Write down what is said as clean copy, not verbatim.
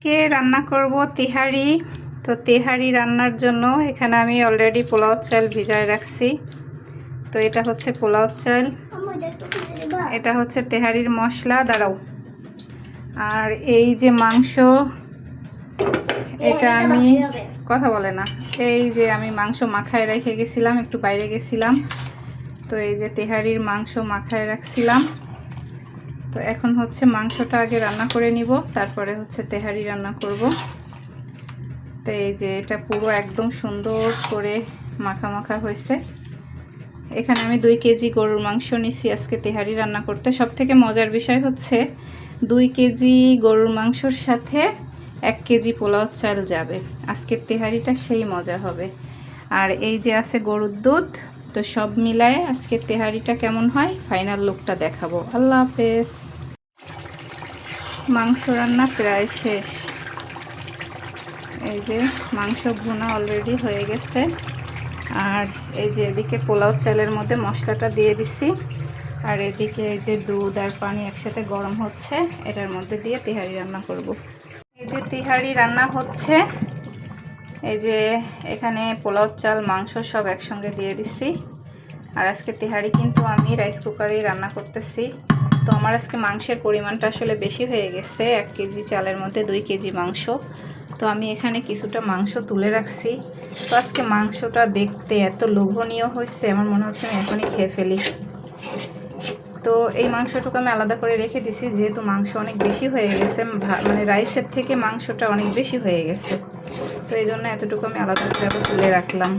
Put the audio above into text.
কে রান্না করব তেহারি। তো তেহারি রান্নার জন্য এখানে আমি অলরেডি পোলাও চাল ভিজায় রাখছি। তো এটা হচ্ছে পোলাও চাল, এটা হচ্ছে তেহারির মশলা। দাঁড়াও। আর এই যে মাংস, এটা আমি কথা বলে না, এই যে আমি মাংস মাখায় রেখে গেছিলাম, একটু বাইরে গেছিলাম। তো এই যে তেহারির মাংস মাখায় রাখছিলাম। তো এখন হচ্ছে মাংসটা আগে রান্না করে নিব, তারপরে হচ্ছে তেহারি রান্না করব। তো এই যে এটা পুরো একদম সুন্দর করে মাখা মাখা হয়েছে। এখানে আমি 2 কেজি গরুর মাংস নিছি আজকে তেহারি রান্না করতে। সব থেকে মজার বিষয় হচ্ছে 2 কেজি গরুর মাংসর সাথে 1 কেজি পোলাও চাল যাবে। আজকের তেহারিটা সেই মজা হবে। আর এই যে আছে গরুর দুধ। তো সব মিলায়ে আজকের তেহারিটা কেমন হয় ফাইনাল লুকটা দেখাবো। আল্লাহ হাফেজ। মাংস রান্না প্রায় শেষ। এই যে মাংস ভুনা অলরেডি হয়ে গেছে। আর এই যে এদিকে পোলাও চালের মধ্যে মশলাটা দিয়ে দিছি। আর এদিকে এই যে দুধ আর পানি একসাথে গরম হচ্ছে, এটার মধ্যে দিয়ে তেহারি রান্না করব। এই যে তেহারি রান্না হচ্ছে। এই যে এখানে পোলাও চাল মাংস সব একসঙ্গে দিয়ে দিছি। আর আজকে তেহারি কিন্তু আমি রাইস কুকারেই রান্না করতেছি। তো আমার আজকে মাংসের পরিমাণটা আসলে বেশি হয়ে গেছে। 1 কেজি চালের মধ্যে 2 কেজি মাংস। তো আমি এখানে কিছুটা মাংস তুলে রাখছি। তো আজকে মাংসটা দেখতে এত লোভনীয় হয়েছে, আমার মনে হচ্ছে আমি এখনই খেয়ে ফেলি। তো এই মাংসটুকু আমি আলাদা করে রেখে দিছি, যেহেতু মাংস অনেক বেশি হয়ে গেছে, মানে রাইসের থেকে মাংসটা অনেক বেশি হয়ে গেছে। তো এই জন্য এতটুকু আমি আলাদা করে তুলে রাখলাম।